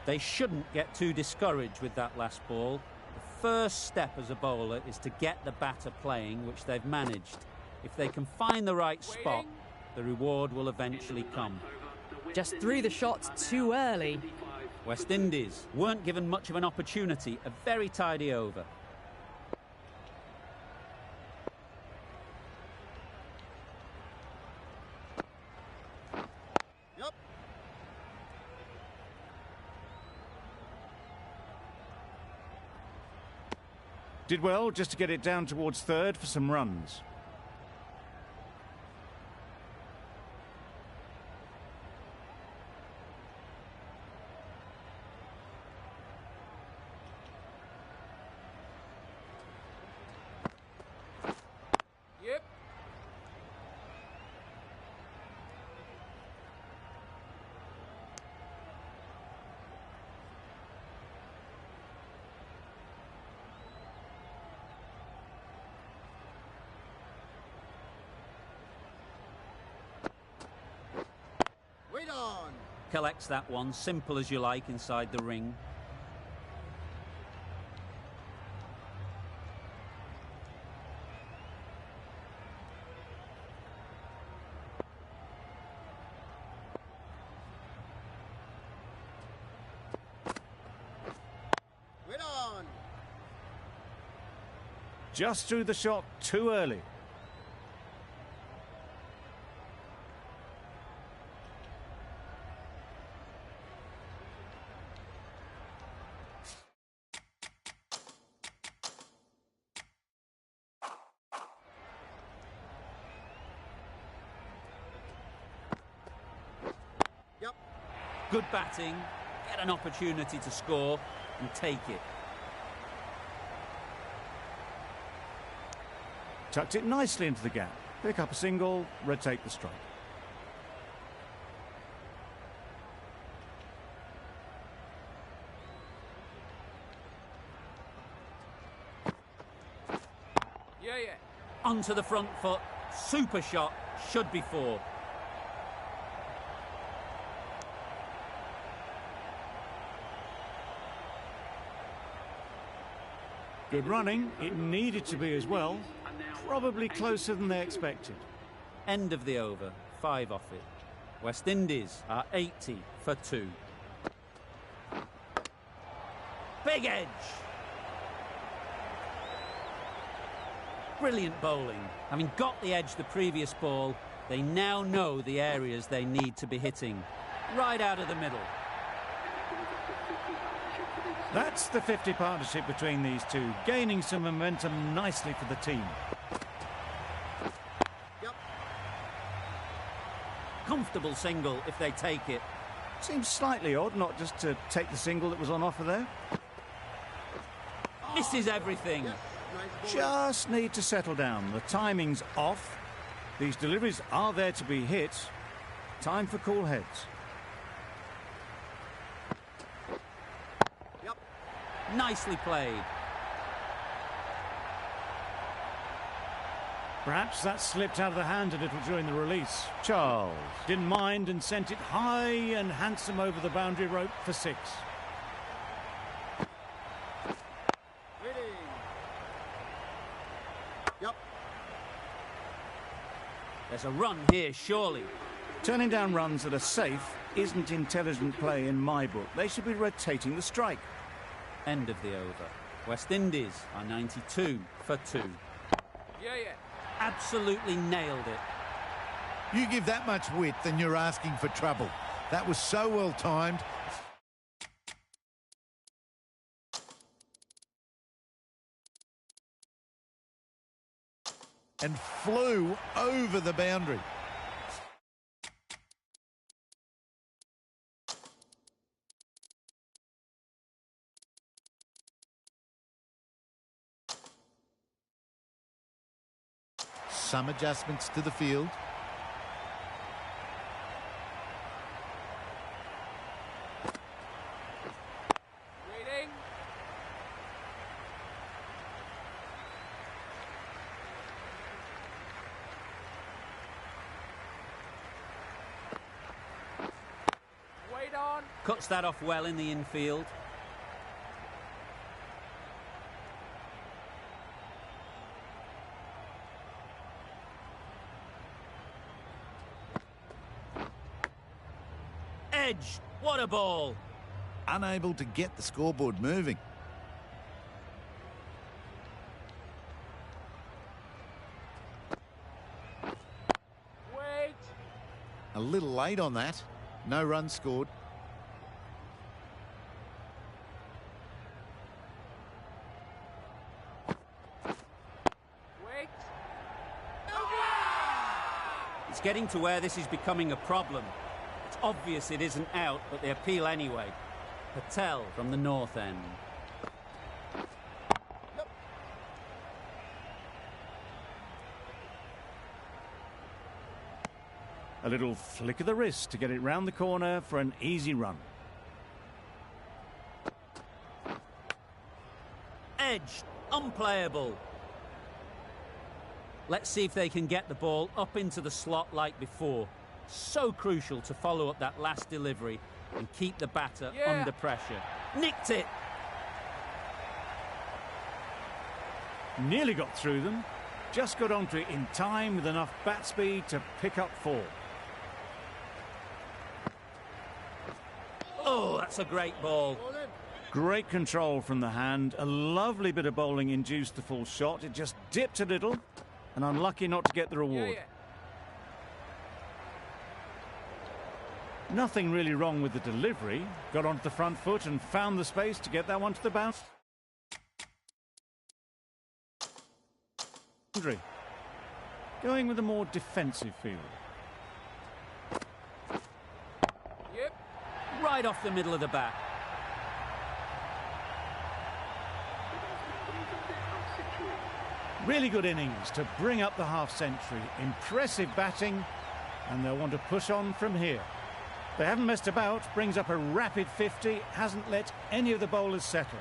They shouldn't get too discouraged with that last ball. The first step as a bowler is to get the batter playing, which they've managed. If they can find the right spot, the reward will eventually come. Just threw the shots too early. West Indies weren't given much of an opportunity. A very tidy over. Yep. Did well just to get it down towards 3rd for some runs. Wait on. Collects that one, simple as you like, inside the ring. Wait on. Just threw the shot too early. Yep. Good batting, get an opportunity to score and take it. Tucked it nicely into the gap. Pick up a single, rotate the strike. Yeah, yeah. Onto the front foot, super shot, should be four. Good running. It needed to be as well. Probably closer than they expected. End of the over, 5 off it. West Indies are 80 for 2. Big edge! Brilliant bowling. Having got the edge the previous ball, they now know the areas they need to be hitting. Right out of the middle. That's the 50 partnership between these two, gaining some momentum nicely for the team. Yep. Comfortable single if they take it. Seems slightly odd not just to take the single that was on offer there. Misses everything. Nice ball. Just need to settle down. The timing's off. These deliveries are there to be hit. Time for cool heads. Yep. Nicely played. Perhaps that slipped out of the hand a little during the release. Charles didn't mind and sent it high and handsome over the boundary rope for 6. Waiting. Yep. There's a run here, surely. Turning down runs that are safe isn't intelligent play in my book. They should be rotating the strike. End of the over. West Indies are 92 for 2. Yeah, yeah. Absolutely nailed it. You give that much width and you're asking for trouble. That was so well timed. And flew over the boundary. Some adjustments to the field. Waiting. Wait on. Cuts that off well in the infield. Edge, what a ball. Unable to get the scoreboard moving. Wait. A little late on that. No runs scored. Wait. It's getting to where this is becoming a problem. It's obvious it isn't out, but they appeal anyway. Patel from the north end. A little flick of the wrist to get it round the corner for an easy run. Edge, unplayable. Let's see if they can get the ball up into the slot like before. So crucial to follow up that last delivery and keep the batter Yeah. under pressure. Nicked it! Nearly got through them. Just got onto it in time with enough bat speed to pick up 4. Oh, that's a great ball. Great control from the hand. A lovely bit of bowling induced the full shot. It just dipped a little and unlucky not to get the Yeah, reward. yeah. Nothing really wrong with the delivery. Got onto the front foot and found the space to get that one to the boundary. Going with a more defensive field. Yep. Right off the middle of the bat. Really good innings to bring up the half-century. Impressive batting, and they'll want to push on from here. They haven't messed about, brings up a rapid 50, hasn't let any of the bowlers settle.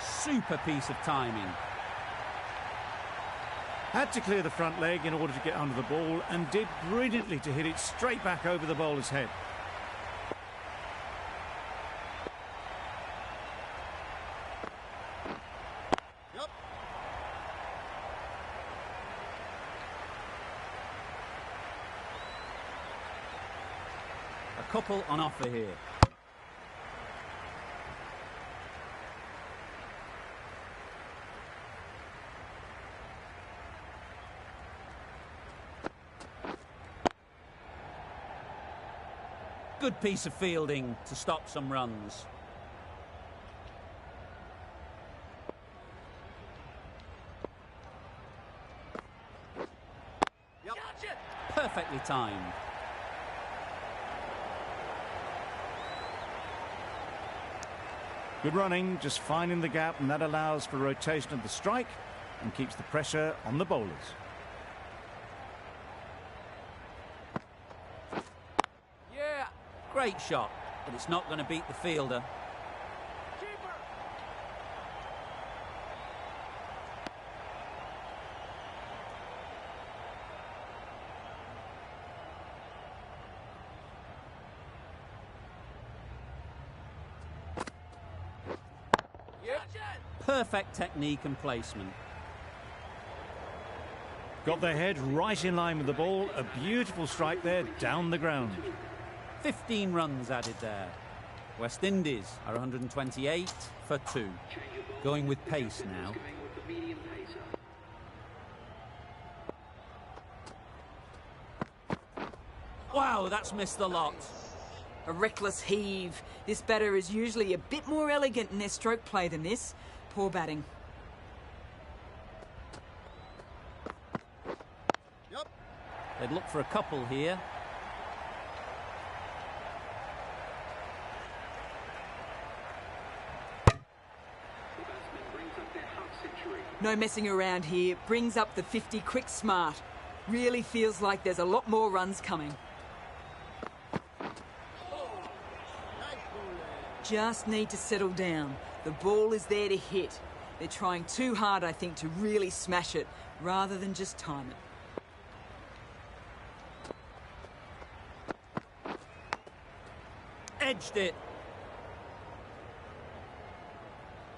Super piece of timing. Had to clear the front leg in order to get under the ball and did brilliantly to hit it straight back over the bowler's head. A couple on offer here. Good piece of fielding to stop some runs. Perfectly timed. Good running, just finding the gap, and that allows for rotation of the strike and keeps the pressure on the bowlers. Yeah. Great shot, but it's not going to beat the fielder. Keeper. Yep. Perfect technique and placement. Got their head right in line with the ball. A beautiful strike there down the ground. 15 runs added there. West Indies are 128 for 2. Going with pace now. Wow, that's missed the lot. A reckless heave. This batter is usually a bit more elegant in their stroke play than this. Poor batting. They'd look for a couple here. No messing around here. Brings up the 50 quick smart. Really feels like there's a lot more runs coming. Just need to settle down. The ball is there to hit. They're trying too hard, I think, to really smash it, rather than just time it. Edged it.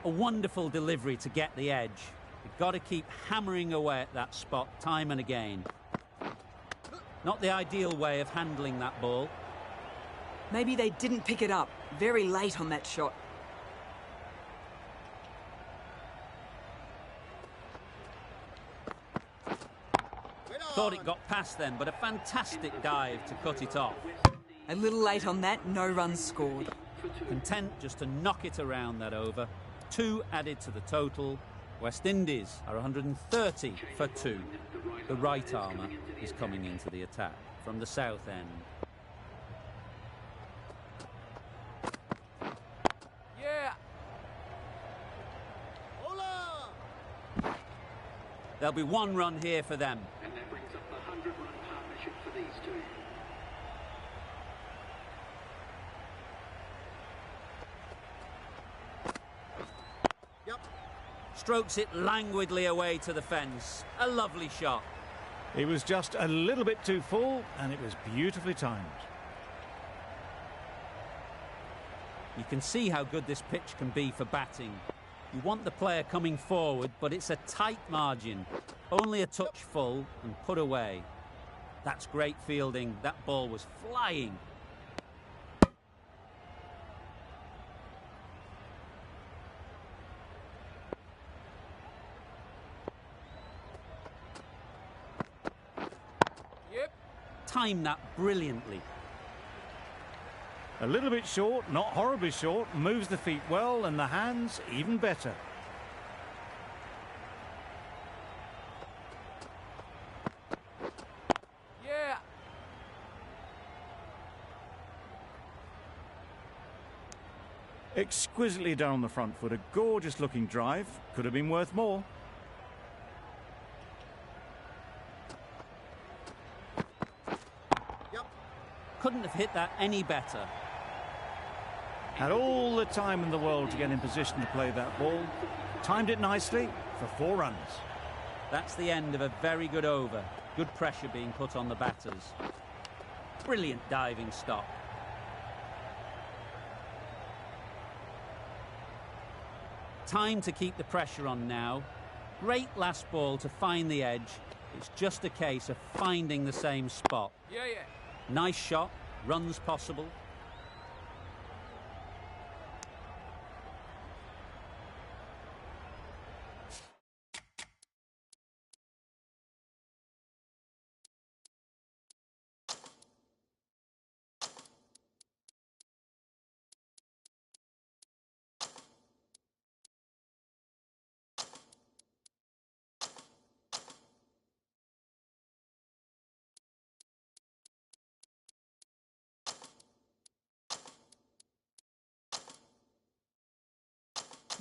A wonderful delivery to get the edge. You've got to keep hammering away at that spot time and again. Not the ideal way of handling that ball. Maybe they didn't pick it up. Very late on that shot. Thought it got past them, but a fantastic dive to cut it off. A little late on that, no runs scored. Content just to knock it around that over. 2 added to the total. West Indies are 130 for 2. The right armour is coming into the attack from the south end. Yeah. There'll be 1 run here for them. And that brings up the 100-run partnership for these two. Strokes it languidly away to the fence. A lovely shot. He was just a little bit too full, and it was beautifully timed. You can see how good this pitch can be for batting. You want the player coming forward, but it's a tight margin. Only a touch full and put away. That's great fielding. That ball was flying. Yep. Timed that brilliantly. A little bit short, not horribly short, moves the feet well and the hands even better. Yeah. Exquisitely done on the front foot, a gorgeous looking drive, could have been worth more. Couldn't have hit that any better. Had all the time in the world to get in position to play that ball. Timed it nicely for 4 runs. That's the end of a very good over. Good pressure being put on the batters. Brilliant diving stop. Time to keep the pressure on now. Great last ball to find the edge. It's just a case of finding the same spot. Yeah, yeah. Nice shot, runs possible.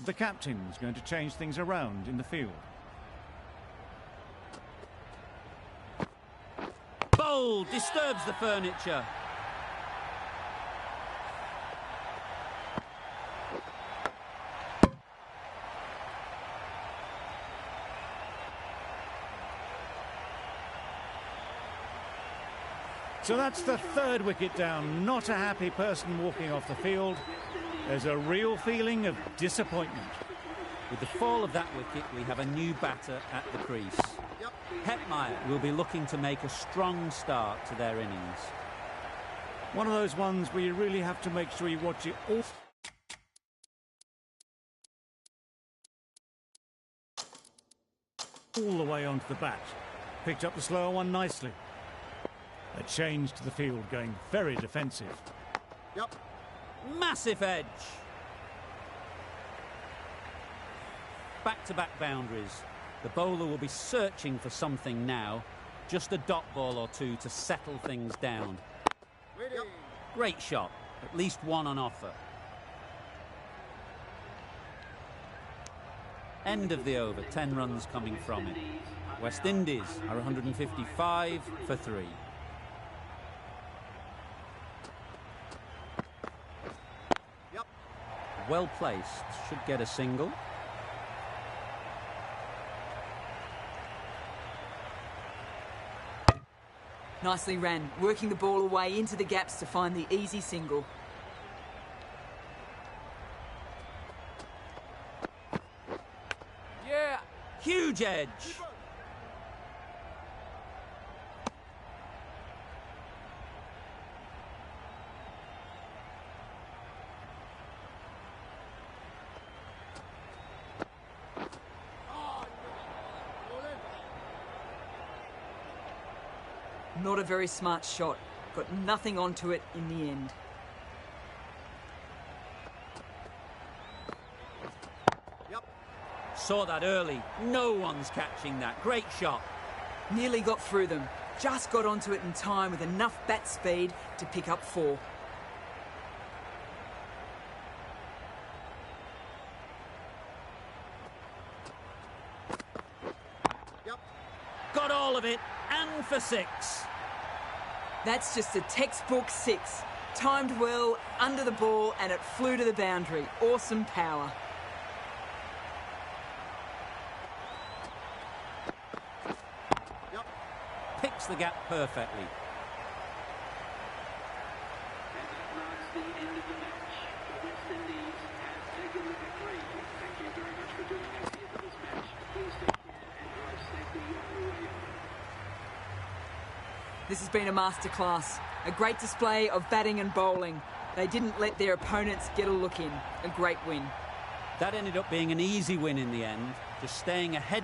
The captain's going to change things around in the field. Bold, disturbs the furniture. So that's the 3rd wicket down. Not a happy person walking off the field. There's a real feeling of disappointment. With the fall of that wicket, we have a new batter at the crease. Hetmeyer will be looking to make a strong start to their innings. One of those ones where you really have to make sure you watch it all the way onto the bat. Picked up the slower one nicely. A change to the field, going very defensive. Massive edge. Back-to-back boundaries. The bowler will be searching for something now. Just a dot ball or two to settle things down. Great shot. At least one on offer. End of the over. 10 runs coming from it. West Indies are 155 for 3. Well placed, should get a single. Nicely ran, working the ball away into the gaps to find the easy single. Yeah. Huge edge. Not a very smart shot. Got nothing onto it in the end. Saw that early. No one's catching that. Great shot. Nearly got through them. Just got onto it in time with enough bat speed to pick up 4. Got all of it, and for 6. That's just a textbook 6. Timed well, under the ball, and it flew to the boundary. Awesome power. Fits the gap perfectly. And that marks the end of the match. The West Indies have taken the victory. Thank you very much for joining us here for this match. Please take care and drive safely on your way home. This has been a masterclass. A great display of batting and bowling. They didn't let their opponents get a look in. A great win. That ended up being an easy win in the end, just staying ahead